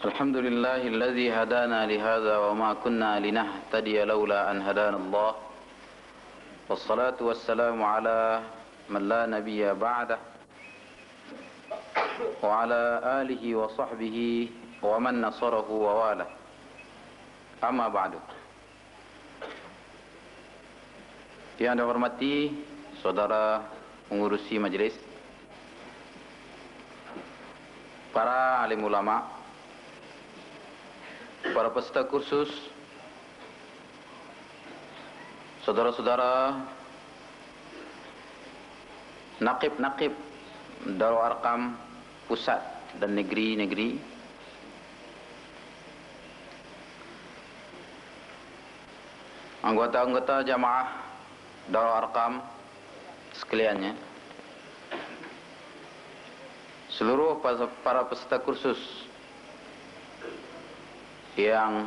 الحمد لله الذي هدانا لهذا وما كنا لنهتدي لولا أن هدانا الله والصلاة والسلام على من لا نبي بعده وعلى آله وصحبه ومن نصره وواله أما بعد. Yang Anda hormati saudara pengurusi majlis, para alim ulama, para peserta kursus, saudara-saudara nakib-nakib Darul Arqam pusat dan negeri-negeri, anggota-anggota jamaah Darul Arqam sekaliannya, seluruh para peserta kursus yang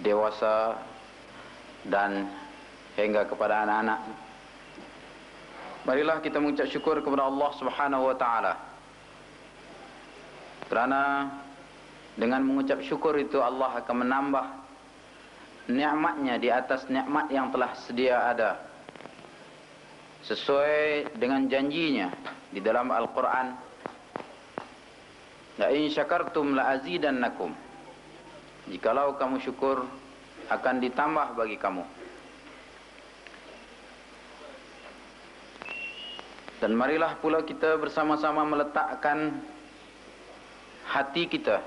dewasa dan hingga kepada anak-anak, marilah kita mengucap syukur kepada Allah Subhanahu wa taala. Kerana dengan mengucap syukur itu Allah akan menambah nikmatnya di atas nikmat yang telah sedia ada, sesuai dengan janjinya di dalam Al-Quran, la in syakartum la azidannakum, jikalau kamu syukur akan ditambah bagi kamu. Dan marilah pula kita bersama-sama meletakkan hati kita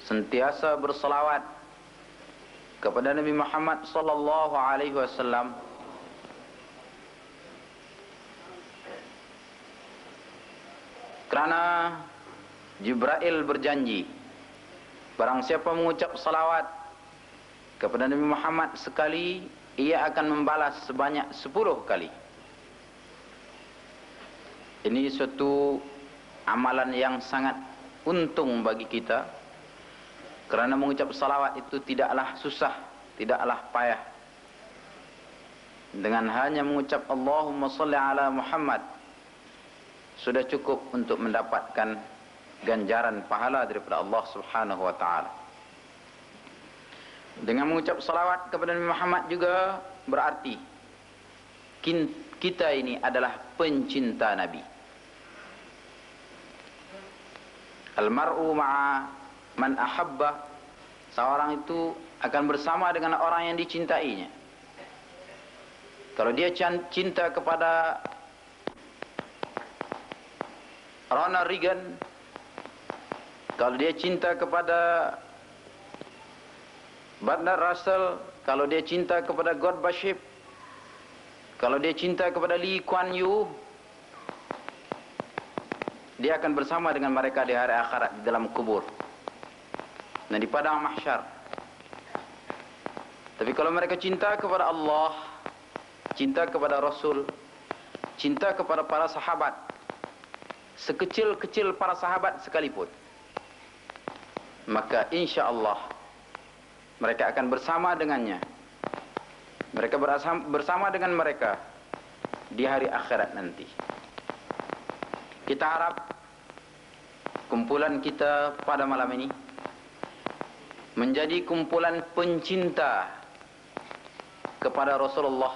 sentiasa berselawat kepada Nabi Muhammad sallallahu alaihi wasallam, kerana Jibril berjanji, barang siapa mengucap salawat kepada Nabi Muhammad sekali, ia akan membalas sebanyak 10 kali. Ini suatu amalan yang sangat untung bagi kita, kerana mengucap salawat itu tidaklah susah, tidaklah payah. Dengan hanya mengucap Allahumma salli ala Muhammad, sudah cukup untuk mendapatkan ganjaran pahala daripada Allah Subhanahu wa taala. Dengan mengucap salawat kepada Nabi Muhammad juga berarti kita ini adalah pencinta Nabi. Al-mar'u ma'a man ahabba, seorang itu akan bersama dengan orang yang dicintainya. Kalau dia cinta kepada Ronald Reagan, kalau dia cinta kepada Bernard Russell, kalau dia cinta kepada Gorbachev, kalau dia cinta kepada Lee Kuan Yew, dia akan bersama dengan mereka di hari akhirat, di dalam kubur dan di padang mahsyar. Tapi kalau mereka cinta kepada Allah, cinta kepada Rasul, cinta kepada para sahabat, sekecil-kecil para sahabat sekalipun, maka insya Allah mereka akan bersama dengannya. Mereka bersama dengan mereka di hari akhirat nanti. Kita harap kumpulan kita pada malam ini menjadi kumpulan pencinta kepada Rasulullah,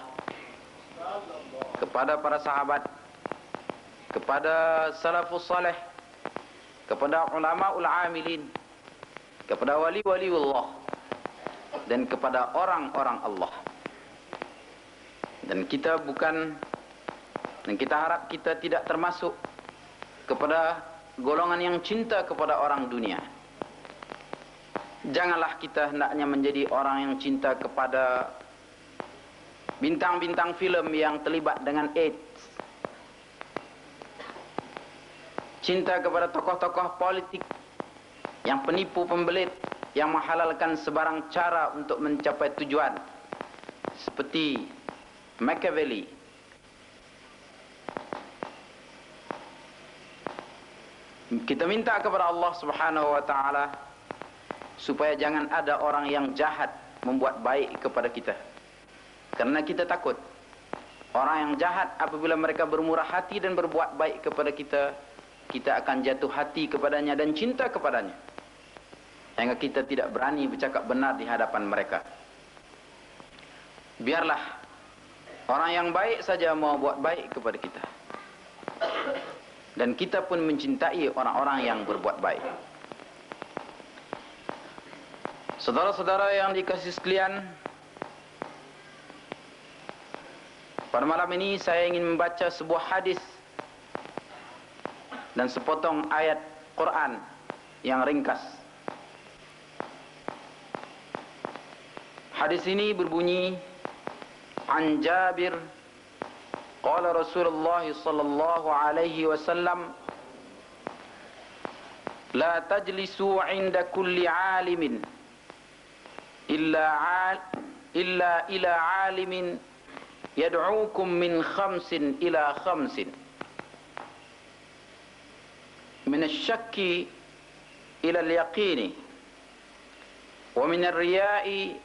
kepada para sahabat, kepada salafus salih, kepada ulama amilin, kepada wali-waliullah, dan kepada orang-orang Allah. Dan kita harap kita tidak termasuk kepada golongan yang cinta kepada orang dunia. Janganlah kita hendaknya menjadi orang yang cinta kepada bintang-bintang filem yang terlibat dengan AIDS, cinta kepada tokoh-tokoh politik yang penipu pembelit, yang menghalalkan sebarang cara untuk mencapai tujuan, seperti Machiavelli. Kita minta kepada Allah Subhanahu wa taala supaya jangan ada orang yang jahat membuat baik kepada kita, karena kita takut orang yang jahat apabila mereka bermurah hati dan berbuat baik kepada kita, kita akan jatuh hati kepadanya dan cinta kepadanya. sehingga kita tidak berani bercakap benar di hadapan mereka. Biarlah orang yang baik saja mau buat baik kepada kita, dan kita pun mencintai orang-orang yang berbuat baik. Saudara-saudara yang dikasihi sekalian, pada malam ini saya ingin membaca sebuah hadis dan sepotong ayat Quran yang ringkas. Hadis ini berbunyi, An Jabir, qala Rasulullah sallallahu alaihi wasallam, la tajlisu 'inda kulli 'alimin illa ila 'alimin yad'uukum min khamsin ila khamsin, min asy-syakki ila al-yaqini, wa min ar-riya'i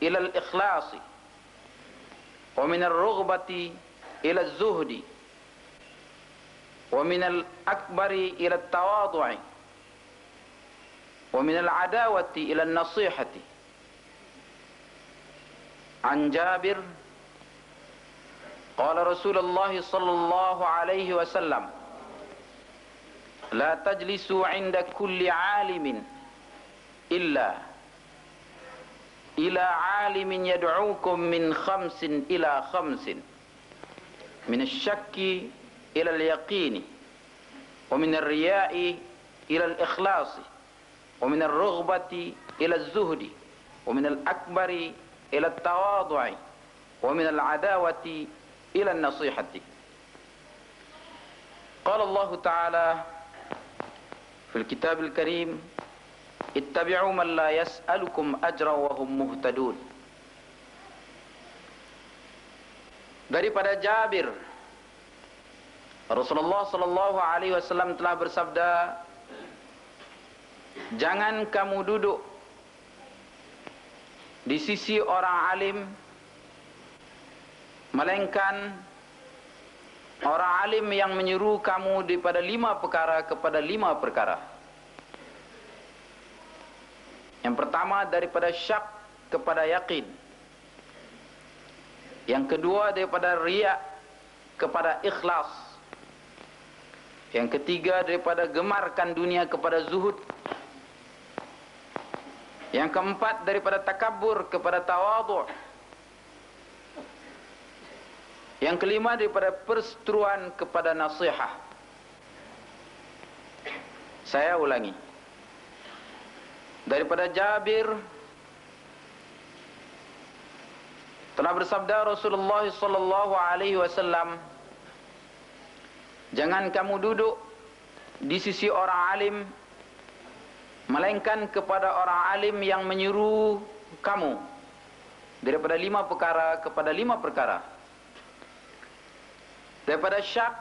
ila al-ikhlasi, wa min ar-rughbati ila az-zuhdi, wa min al-akbari ila at-tawadhu'i, wa min al-adawati ila an-nasihati. An Jabir qala Rasulullah sallallahu alaihi wasallam, la tajlisu 'inda kulli 'alimin illa ila 'alimin yad'uukum min khamsin ila khamsin, min asy-syakki ila al-yaqini, wa min ar-riya'i ila al-ikhlasi, wa min ar-rughbati ila az-zuhdi, wa min al-akbari ila at-tawadhu'i, wa min al-'adawati ila an-nasihati. Qala Allah Ta'ala fil Kitabil Karim, ittabi'u man la yas'alukum ajran wa hum muhtadun. Daripada Jabir, Rasulullah sallallahu alaihi wasallam telah bersabda, jangan kamu duduk di sisi orang alim, melainkan orang alim yang menyuruh kamu daripada 5 perkara kepada 5 perkara. Yang pertama, daripada syak kepada yakin. Yang kedua, daripada riya kepada ikhlas. Yang ketiga, daripada gemarkan dunia kepada zuhud. Yang keempat, daripada takabur kepada tawadhu'. Yang kelima, daripada perseteruan kepada nasihat. Saya ulangi. Daripada Jabir telah bersabda Rasulullah sallallahu alaihi wasallam, jangan kamu duduk di sisi orang alim, melainkan kepada orang alim yang menyuruh kamu daripada 5 perkara kepada 5 perkara. Daripada syak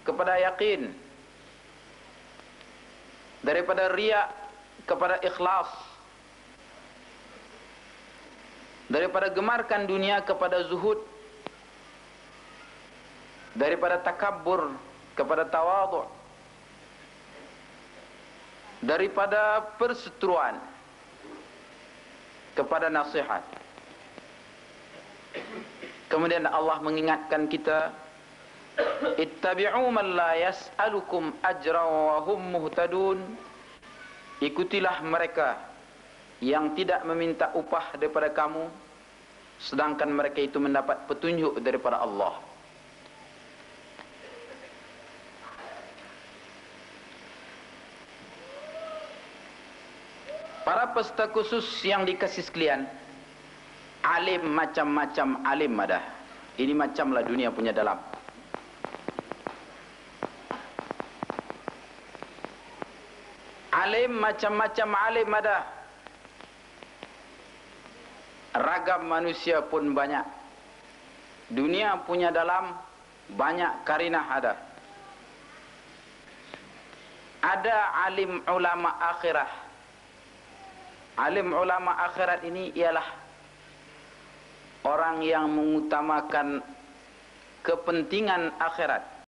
kepada yakin, daripada riya kepada ikhlas, daripada gemarkan dunia kepada zuhud, daripada takabbur kepada tawadhu', daripada perseteruan kepada nasihat. Kemudian Allah mengingatkan kita, ittabi'u man la yas'alukum ajran wa hum muhtadun. Ikutilah mereka yang tidak meminta upah daripada kamu, sedangkan mereka itu mendapat petunjuk daripada Allah. Para peserta khusus yang dikasih sekalian, alim macam-macam alim ada. Ini macamlah dunia punya dalam. Alim macam-macam alim ada. Ragam manusia pun banyak. Dunia punya dalam banyak karinah ada. Ada alim ulama akhirah. Alim ulama akhirat ini ialah orang yang mengutamakan kepentingan akhirat